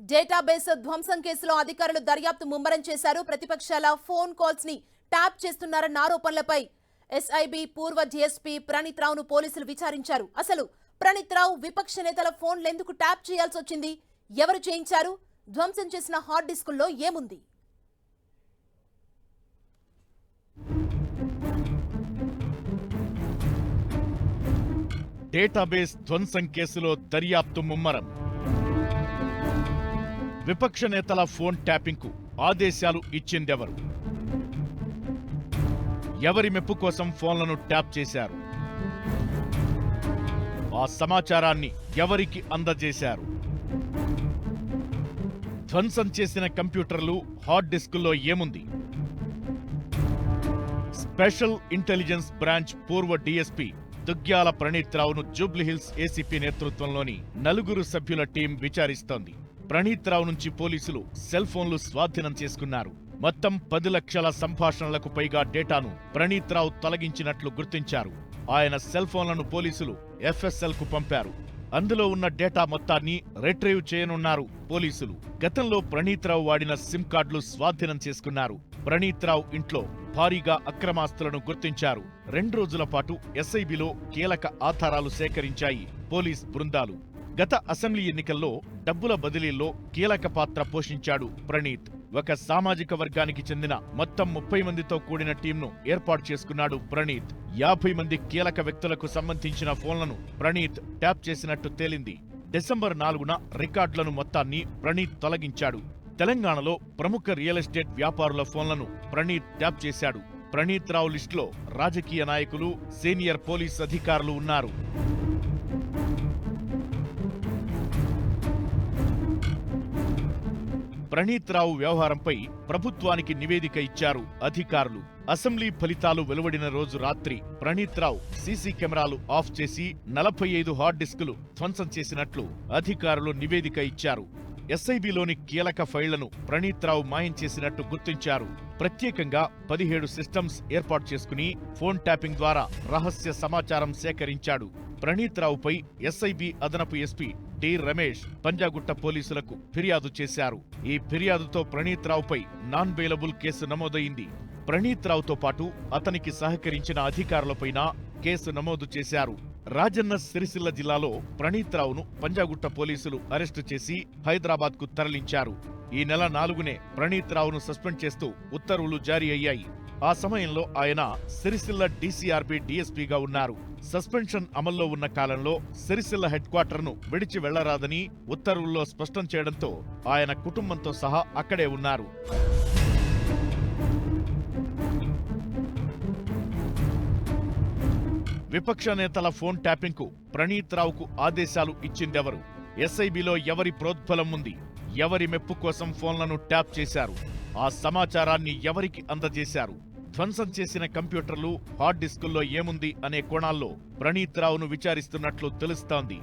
Database ధ్వంసం కేసులో అధికారులు దర్యాప్తు ముమ్మరం చేశారు. ప్రతిపక్షాల ఫోన్ కాల్స్ ని ట్యాప్ చేస్తున్నారన్న ఆరోపణలపై ఎస్ఐబి పూర్వ డీఎస్పీ ప్రణీత్ రావును పోలీసులు విచారించారు. అసలు ప్రణీత్ రావు విపక్ష నేతల ఫోన్లు ఎందుకు ట్యాప్ చేయాల్సి వచ్చింది? ఎవరు చేయించారు? ధ్వంసం చేసిన హార్డ్ డిస్కుల్లో ఏముంది? డేటాబేస్ ధ్వంసం కేసులో దర్యాప్తు ముమ్మరం. విపక్ష నేతల ఫోన్ ట్యాపింగ్ కు ఆదేశాలు ఇచ్చిందెవరు? ఎవరి మెప్పు కోసం ఫోన్లను ట్యాప్ చేశారు? ఆ సమాచారాన్ని ఎవరికి అందజేశారు? ధ్వంసం చేసిన కంప్యూటర్లు, హార్డ్ డిస్కుల్లో ఏముంది? స్పెషల్ ఇంటెలిజెన్స్ బ్రాంచ్ పూర్వ డీఎస్పీ దుగ్గ్యాల ప్రణీత్ రావును జూబ్లీహిల్స్ ఏసీపీ నేతృత్వంలోని 4 సభ్యుల టీం విచారిస్తోంది. ప్రణీత్ రావు నుంచి పోలీసులు సెల్ ఫోన్లు స్వాధీనం చేసుకున్నారు. మొత్తం 10 లక్షల సంభాషణలకు పైగా డేటాను ప్రణీత్ రావు తొలగించినట్లు గుర్తించారు. ఆయన సెల్ ఫోన్లను పోలీసులు ఎఫ్ఎస్ఎల్ కు పంపారు. అందులో ఉన్న డేటా మొత్తాన్ని రిట్రీవ్ చేయనున్నారు పోలీసులు. గతంలో ప్రణీత్ రావు వాడిన సిమ్ కార్డులు స్వాధీనం చేసుకున్నారు. ప్రణీత్ రావు ఇంట్లో భారీగా అక్రమాస్తులను గుర్తించారు. 2 రోజుల పాటు ఎస్ఐబిలో కీలక ఆధారాలు సేకరించాయి పోలీస్ బృందాలు. గత అసెంబ్లీ ఎన్నికల్లో డబ్బుల బదిలీల్లో కీలక పాత్ర పోషించాడు ప్రణీత్. ఒక సామాజిక వర్గానికి చెందిన మొత్తం 30 మందితో కూడిన టీంను ఏర్పాటు చేసుకున్నాడు ప్రణీత్. 50 మంది కీలక వ్యక్తులకు సంబంధించిన ఫోన్లను ప్రణీత్ ట్యాప్ చేసినట్టు తేలింది. డిసెంబర్ 4న రికార్డులను మొత్తాన్ని ప్రణీత్ తొలగించాడు. తెలంగాణలో ప్రముఖ రియల్ ఎస్టేట్ వ్యాపారుల ఫోన్లను ప్రణీత్ ట్యాప్ చేశాడు. ప్రణీత్ రావు లిస్టులో రాజకీయ నాయకులు, సీనియర్ పోలీస్ అధికారులు ఉన్నారు. ప్రణీత్ రావు వ్యవహారంపై ప్రభుత్వానికి నివేదిక ఇచ్చారు అధికారులు. అసెంబ్లీ ఫలితాలు వెలువడిన రోజు రాత్రి ప్రణీత్ రావు సీసీ కెమెరాలు ఆఫ్ చేసి 45 హార్డ్ డిస్కులు ధ్వంసం చేసినట్లు అధికారులు నివేదిక ఇచ్చారు. ఎస్ఐబిలోని కీలక ఫైళ్లను ప్రణీత్ రావు మాయం చేసినట్టు గుర్తించారు. ప్రత్యేకంగా 17 సిస్టమ్స్ ఏర్పాటు చేసుకుని ఫోన్ ట్యాపింగ్ ద్వారా రహస్య సమాచారం సేకరించాడు. ప్రణీత్ రావుపై ఎస్ఐబి అదనపు ఎస్పీ డి రమేష్ పంజాగుట్ట పోలీసులకు ఫిర్యాదు చేశారు. ఈ ఫిర్యాదుతో ప్రణీత్ రావుపై నాన్ బెయిలబుల్ కేసు నమోదైంది. ప్రణీత్ రావుతో పాటు అతనికి సహకరించిన అధికారులపైన కేసు నమోదు చేశారు. రాజన్న సిరిసిల్ల జిల్లాలో ప్రణీత్ రావును పంజాగుట్ట పోలీసులు అరెస్టు చేసి హైదరాబాద్ కు తరలించారు. ఈ నెల 4నే ప్రణీత్ రావును సస్పెండ్ చేస్తూ ఉత్తర్వులు జారీ అయ్యాయి. ఆ సమయంలో ఆయన సిరిసిల్ల డీసీఆర్బీ డీఎస్పీగా ఉన్నారు. సస్పెన్షన్ అమల్లో ఉన్న కాలంలో సిరిసిల్ల హెడ్ క్వార్టర్ను విడిచి వెళ్లరాదని ఉత్తర్వుల్లో స్పష్టం చేయడంతో ఆయన కుటుంబంతో సహా అక్కడే ఉన్నారు. విపక్ష నేతల ఫోన్ ట్యాపింగ్ కు ప్రణీత్ రావుకు ఆదేశాలు ఇచ్చిందెవరు? ఎస్ఐబిలో ఎవరి ప్రోద్బలం ఉంది? ఎవరి మెప్పు కోసం ఫోన్లను ట్యాప్ చేశారు? ఆ సమాచారాన్ని ఎవరికి అందజేశారు? ధ్వంసం చేసిన కంప్యూటర్లు, హార్డ్ డిస్కుల్లో ఏముంది అనే కోణాల్లో ప్రణీత్ రావును విచారిస్తున్నట్లు తెలుస్తోంది.